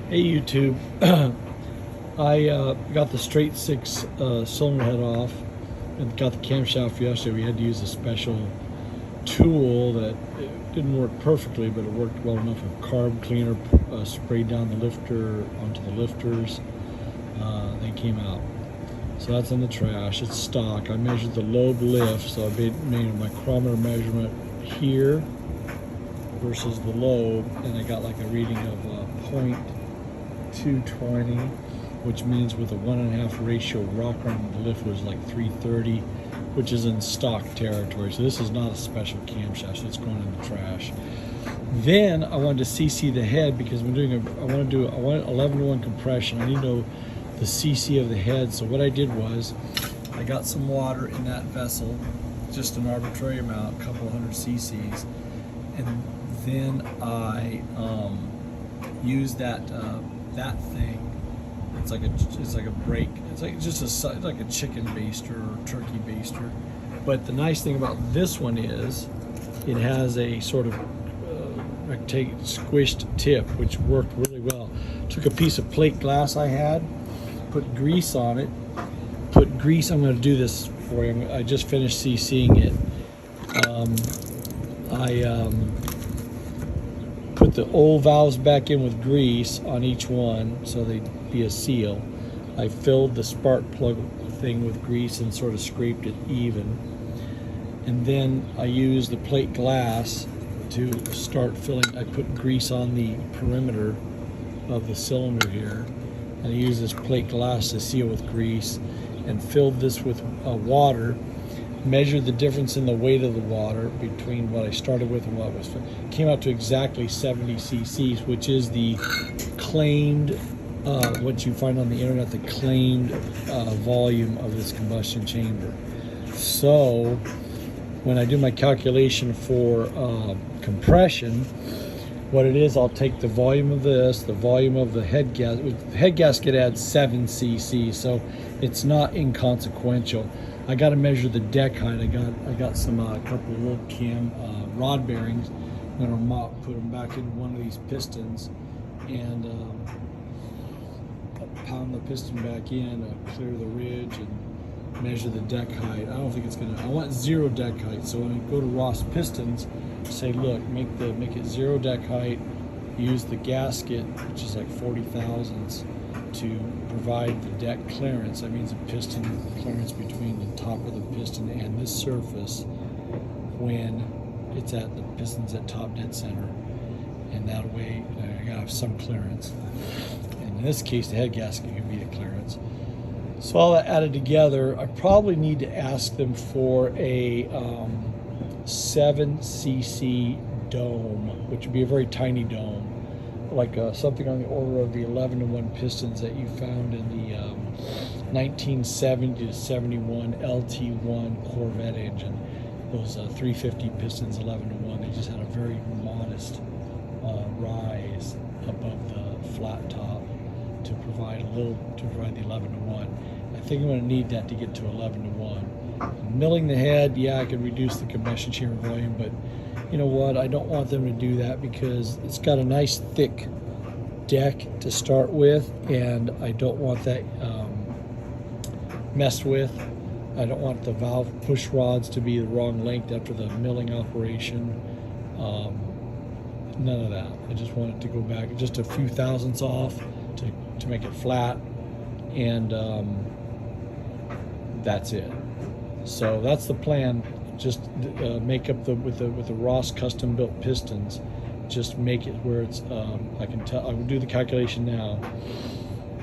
Hey YouTube, I got the straight six cylinder head off and got the camshaft yesterday. We had to use a special tool that it didn't work perfectly, but it worked well enough. A carb cleaner sprayed down the lifter onto the lifters. They came out. So that's in the trash. It's stock. I measured the lobe lift, so I made a micrometer measurement here versus the lobe, and I got like a reading of 0.220, which means with a 1.5 ratio rock arm, the lift was like 330, which is in stock territory. So this is not a special camshaft, so it's going in the trash. Then I wanted to CC the head because I want 11-to-1 compression. I need to know the CC of the head. So what I did was I got some water in that vessel, just an arbitrary amount, a couple hundred cc's, and then I used that thing. It's like a brake. It's like a chicken baster or turkey baster. But the nice thing about this one is it has a sort of squished tip, which worked really well. Took a piece of plate glass I had, put grease on it. I'm going to do this for you. I just finished CCing it. I put the old valves back in with grease on each one so they'd be a seal. I filled the spark plug thing with grease and sort of scraped it even. And then I used the plate glass to start filling. I put grease on the perimeter of the cylinder here, and I used this plate glass to seal with grease and filled this with water. Measured the difference in the weight of the water between what I started with and what was came out to exactly 70 cc's, which is the claimed what you find on the internet, the claimed volume of this combustion chamber. So when I do my calculation for compression, what it is, I'll take the volume of this, the volume of the head gasket. The head gasket adds 7 cc, so it's not inconsequential. I got to measure the deck height. I got some couple of little cam rod bearings. I'm gonna put them back into one of these pistons and pound the piston back in, clear the ridge, and measure the deck height. I don't think it's gonna. I want 0 deck height. So when I go to Ross Pistons, say, look, make it 0 deck height. Use the gasket, which is like 40 thousandths, to provide the deck clearance. That means a piston clearance between the top of the piston and this surface when it's at the piston's at top dead center, and that way I gotta have some clearance. And in this case, the head gasket can be the clearance. So all that added together, I probably need to ask them for a 7 cc dome, which would be a very tiny dome, like something on the order of the 11-to-1 pistons that you found in the 1970 to 71 LT1 Corvette engine. Those 350 pistons, 11-to-1. They just had a very modest rise above the flat top to provide the 11-to-1. I think I'm going to need that to get to 11-to-1. Milling the head, yeah, I could reduce the combustion chamber volume, but you know what? I don't want them to do that because it's got a nice thick deck to start with, and I don't want that messed with. I don't want the valve push rods to be the wrong length after the milling operation. None of that. I just want it to go back just a few thousandths off to make it flat, and that's it. So that's the plan. Just make up with the Ross custom built pistons. Just make it where it's I can tell. I will do the calculation now.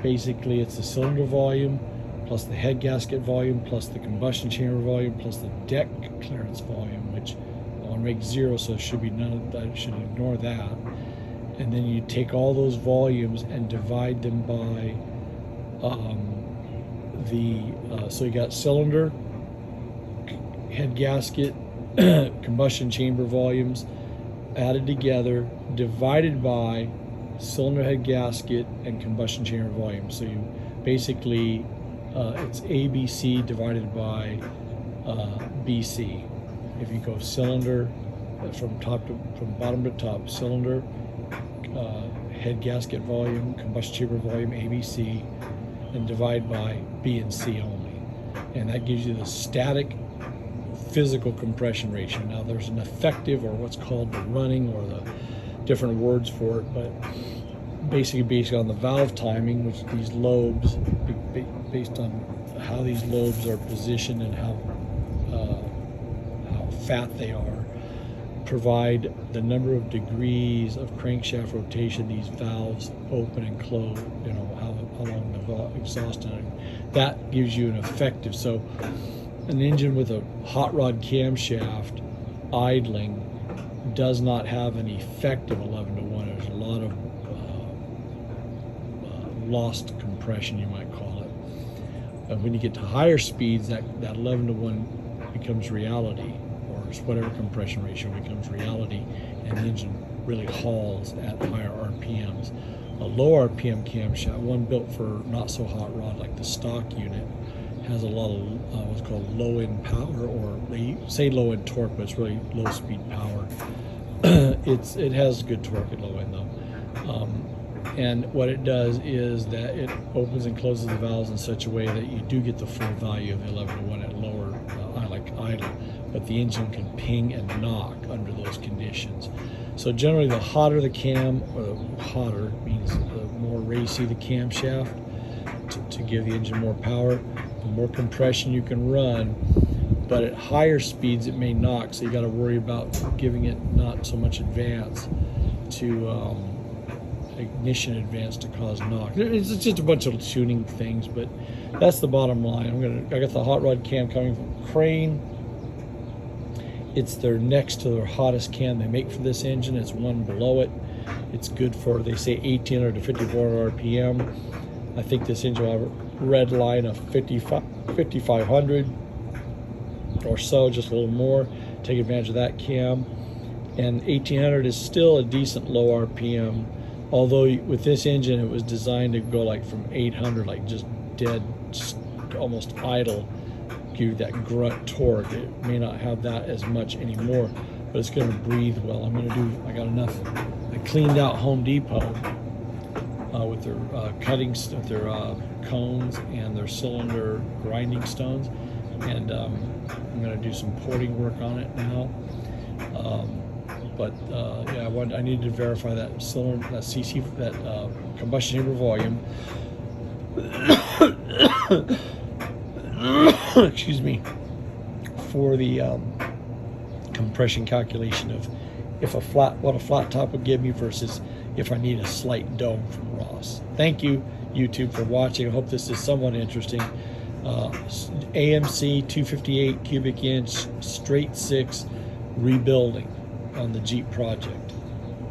Basically, it's the cylinder volume plus the head gasket volume plus the combustion chamber volume plus the deck clearance volume, which I want to make 0, so it should be none of that. I should ignore that. And then you take all those volumes and divide them by so you got cylinder, head gasket, combustion chamber volumes added together, divided by cylinder head gasket and combustion chamber volume. So you basically it's ABC divided by BC. If you go cylinder from bottom to top, cylinder, head gasket volume, combustion chamber volume, ABC, and divide by B and C only. And that gives you the static physical compression ratio. Now there's an effective, or what's called the running, or the different words for it, but basically based on the valve timing, which these lobes, based on how these lobes are positioned and how fat they are, provide the number of degrees of crankshaft rotation these valves open and close, how long the exhaust is. That gives you an effective. So an engine with a hot rod camshaft idling does not have an effective 11 to 1. There's a lot of lost compression, you might call it. But when you get to higher speeds, that 11 to 1 becomes reality, or whatever compression ratio becomes reality, and the engine really hauls at higher RPMs. A low RPM camshaft, one built for not so hot rod like the stock unit, has a lot of what's called low end power, or they say low end torque, but it's really low speed power. It has good torque at low end though. And what it does is that it opens and closes the valves in such a way that you do get the full value of the 11 to 1 at lower, like idle, but the engine can ping and knock under those conditions. So generally the hotter the cam, or hotter means the more racy the camshaft to give the engine more power, the more compression you can run, but at higher speeds it may knock, so you got to worry about giving it not so much advance to ignition advance to cause knock. It's just a bunch of tuning things, but that's the bottom line. I got the hot rod cam coming from Crane. It's their next to their hottest cam they make for this engine. It's one below it. It's good for, they say, 1800 to 5400 RPM. I think this engine will have a red line of 5500 or so, just a little more. Take advantage of that cam. And 1800 is still a decent low RPM. Although with this engine, it was designed to go like from 800, like just dead, almost idle, give you that grunt torque. It may not have that as much anymore, but it's going to breathe well. I got enough. I cleaned out Home Depot with their cuttings, with their cones and their cylinder grinding stones, and I'm going to do some porting work on it now. Yeah, I needed to verify that cylinder, that CC, that combustion chamber volume. Excuse me, for the compression calculation of what a flat top would give me versus if I need a slight dome from Ross. Thank you, YouTube, for watching. I hope this is somewhat interesting. AMC 258 cubic inch straight 6 rebuilding on the Jeep project.